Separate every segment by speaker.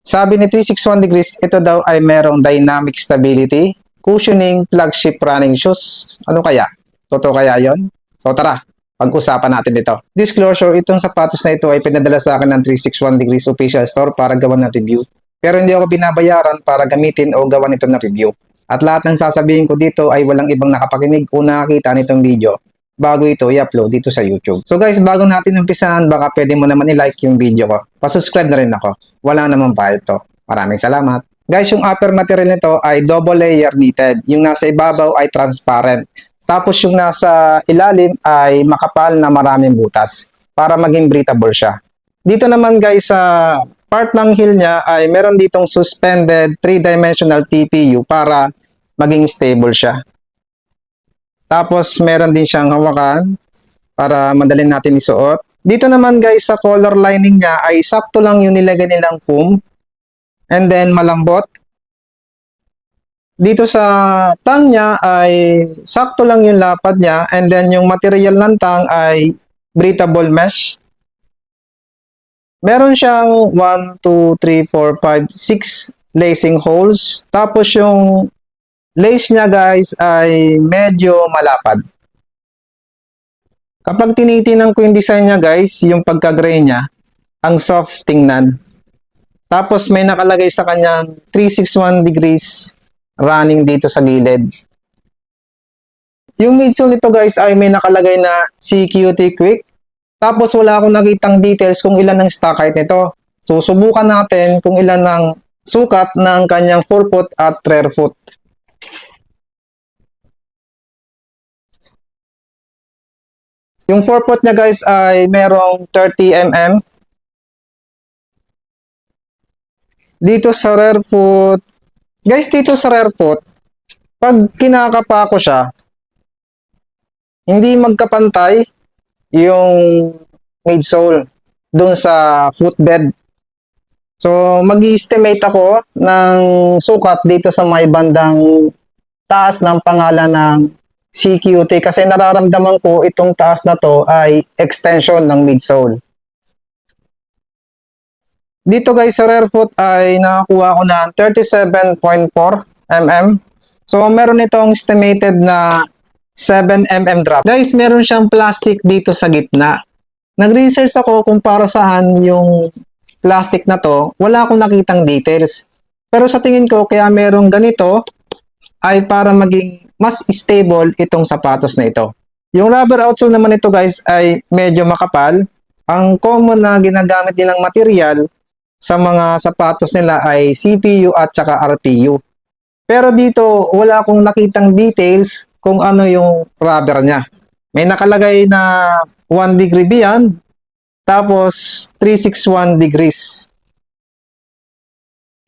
Speaker 1: Sabi ni 361 degrees, ito daw ay merong dynamic stability, cushioning, flagship running shoes. Ano kaya? Totoo kaya yon? So tara, pag-usapan natin ito. Disclosure, itong sapatos na ito ay pinadala sa akin ng 361 degrees official store para gawan ng review. Pero hindi ako binabayaran para gamitin o gawan ito ng review. At lahat ng sasabihin ko dito ay walang ibang nakapakinig o nakakita nitong video bago ito i-upload dito sa YouTube. So guys, bago natin umpisahan, baka pwede mo naman i-like yung video ko. Pa-subscribe na rin ako. Wala naman pa ito. Maraming salamat. Guys, yung upper material nito ay double layer knitted. Yung nasa ibabaw ay transparent. Tapos yung nasa ilalim ay makapal na maraming butas para maging breathable siya. Dito naman guys, sa part ng heel niya ay meron ditong suspended 3-dimensional TPU para maging stable siya. Tapos meron din siyang hawakan para madali natin isuot. Dito naman guys, sa collar lining niya ay sakto lang yung nilagay nilang foam. And then malambot. Dito sa tang niya ay sakto lang yung lapad niya. And then yung material ng tang ay breathable mesh. Meron siyang 1, 2, 3, 4, 5, 6 lacing holes. Tapos yung lace niya guys ay medyo malapad. Kapag tinitingnan ko yung design niya guys, yung pagka-gray niya, ang soft tingnan. Tapos may nakalagay sa kanyang 361 degrees running dito sa gilid. Yung midsole nito guys ay may nakalagay na CQT Quick. Tapos wala akong nakitang details kung ilan ang stock height nito. So subukan natin kung ilan ang sukat ng kanyang forefoot at rear foot. Yung forefoot niya guys ay merong 30 mm. Dito sa rear foot, guys dito sa rear foot, pag kinakapa ko siya, hindi magkapantay yung midsole dun sa footbed. So mag-estimate ako ng sukat dito sa may bandang taas ng pangalan ng CQT kasi nararamdaman ko itong taas na to ay extension ng midsole. Dito guys sa rear foot ay nakakuha ko ng 37.4 mm. So meron itong estimated na 7 mm drop. Guys, meron siyang plastic dito sa gitna. Nag-research ako kung para saan yung plastic na to. Wala akong nakitang details. Pero sa tingin ko kaya merong ganito ay para maging mas stable itong sapatos na ito. Yung rubber outsole naman ito guys ay medyo makapal. Ang common na ginagamit nilang material sa mga sapatos nila ay CPU at saka RPU. Pero dito wala akong nakitang details kung ano yung rubber niya. May nakalagay na 1 degree beyond tapos 361 degrees.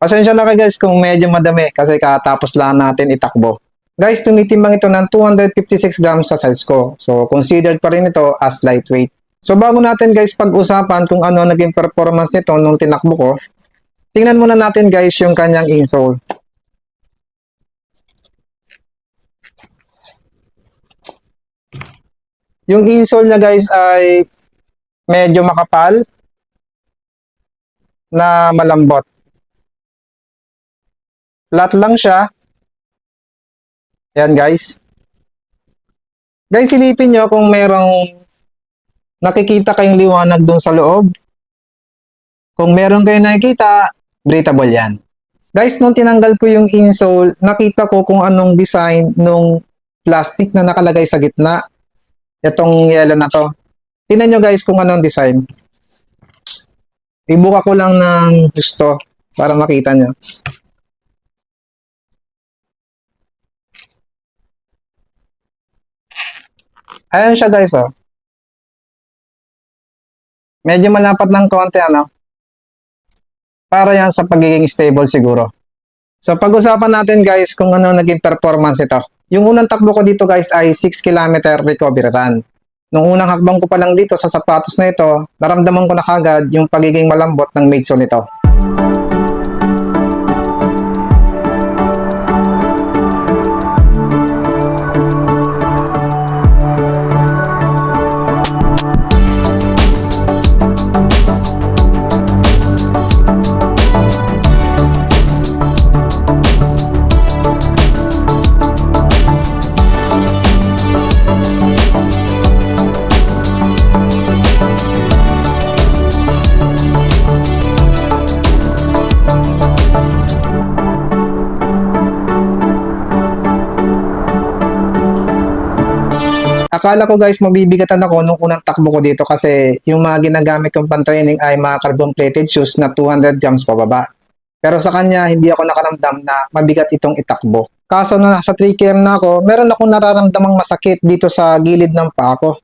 Speaker 1: Pasensya na kayo guys kung medyo madami kasi katapos lang natin itakbo. Guys, tumitimbang ito ng 256 grams sa size ko. So, considered pa rin ito as lightweight. So, bago natin guys pag-usapan kung ano naging performance nito nung tinakbo ko, tingnan muna natin guys yung kanyang insole. Yung insole niya guys ay medyo makapal na malambot. Flat lang siya. Yan guys. Guys, silipin nyo kung merong nakikita kayong liwanag doon sa loob. Kung meron kayong nakikita, breathable yan. Guys, nung tinanggal ko yung insole, nakita ko kung anong design nung plastic na nakalagay sa gitna. Itong yellow na to. Tingnan nyo guys kung anong design. Ibuka ko lang ng gusto para makita nyo. Ayan siya guys, oh. Medyo malapat ng konti, ano? Para yan sa pagiging stable siguro. So, pag-usapan natin guys kung ano naging performance ito. Yung unang takbo ko dito guys ay 6 km recovery run. Nung unang hakbang ko pa lang dito sa sapatos na ito, naramdaman ko na kagad yung pagiging malambot ng midsole nito. Akala ko guys mabibigatan ako nung unang takbo ko dito kasi yung mga ginagamit kong pan-training ay mga carbon plated shoes na 200 grams pababa. Pero sa kanya, hindi ako nakaramdam na mabigat itong itakbo. Kaso na nasa 3 km na ako, meron akong nararamdamang masakit dito sa gilid ng paa ko.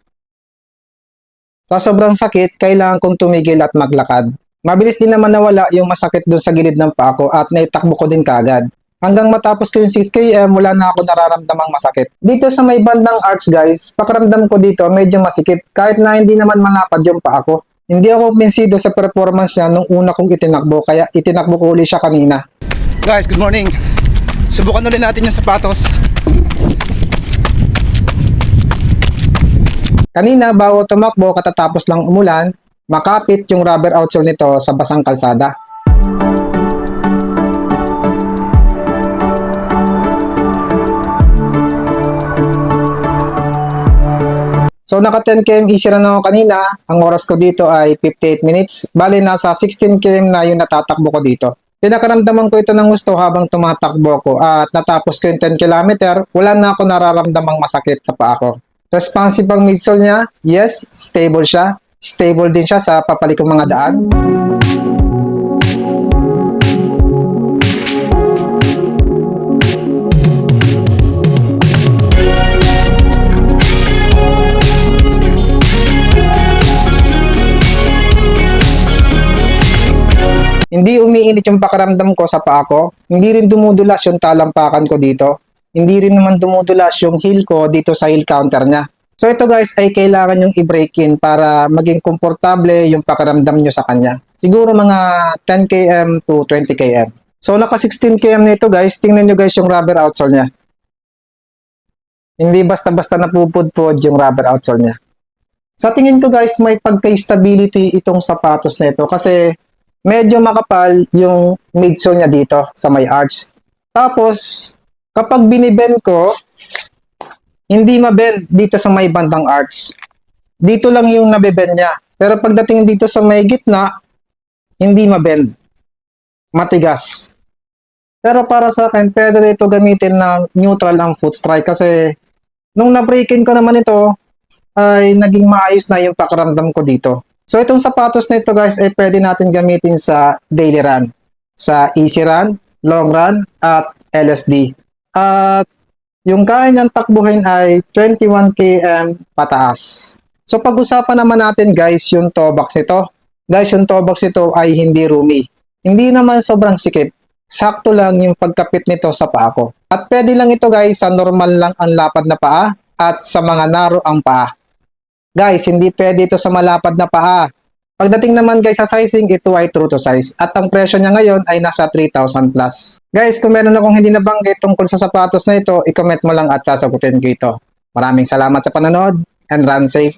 Speaker 1: Sa sobrang sakit, kailangan kong tumigil at maglakad. Mabilis din naman nawala yung masakit dun sa gilid ng paa ko at naitakbo ko din kagad. Hanggang matapos ko yung 6 km, wala na ako nararamdamang masakit. Dito sa may bandang arch guys, pakiramdam ko dito medyo masikip kahit na hindi naman malapad yung paa ko. Hindi ako mensido sa performance niya nung una kong itinakbo, kaya itinakbo ko uli siya kanina.
Speaker 2: Guys, good morning. Subukan ulit natin yung sapatos.
Speaker 1: Kanina bago tumakbo katatapos lang umulan, makapit yung rubber outsole nito sa basang kalsada. So naka 10 km easy run ako kanina, ang oras ko dito ay 58 minutes, bali nasa 16 km na yung natatakbo ko dito. Pinakaramdaman ko ito ng gusto habang tumatakbo ko at natapos ko yung 10 km, wala na ako nararamdamang masakit sa paa ko. Responsive ang midsole niya, yes, stable siya. Stable din siya sa papalikong mga daan. Hindi umiinit yung pakiramdam ko sa paa ko. Hindi rin dumudulas yung talampakan ko dito. Hindi rin naman dumudulas yung heel ko dito sa heel counter niya. So ito guys ay kailangan yung i-break in para maging komportable yung pakiramdam nyo sa kanya. Siguro mga 10 km to 20 km. So naka 16 km nito guys, tingnan nyo guys yung rubber outsole niya. Hindi basta-basta napupudpod yung rubber outsole niya. Sa tingin ko guys, may pagka-stability itong sapatos na ito kasi medyo makapal yung midsole niya dito sa may arch. Tapos, kapag binibend ko, hindi mabend dito sa may bandang arch. Dito lang yung nabibend niya. Pero pagdating dito sa may gitna, hindi mabend. Matigas. Pero para sa akin, pwede dito gamitin ng neutral ang foot strike kasi nung na-breakin ko naman ito, ay naging maayos na yung pakiramdam ko dito. So itong sapatos na ito guys ay pwede natin gamitin sa daily run, sa easy run, long run, at LSD. At yung kaya niyang takbuhin ay 21 km pataas. So pag-usapan naman natin guys yung toe box nito. Guys, yung toe box nito ay hindi roomy. Hindi naman sobrang sikip. Sakto lang yung pagkapit nito sa paa ko. At pwede lang ito guys sa normal lang ang lapad na paa at sa mga narrow ang paa. Guys, hindi pwede ito sa malapad na paa. Pagdating naman guys sa sizing, ito ay true to size. At ang presyo niya ngayon ay nasa 3,000 plus. Guys, kung meron akong hindi nabanggit tungkol sa sapatos na ito, i-comment mo lang at sasagutin ko ito. Maraming salamat sa panonood and run safe.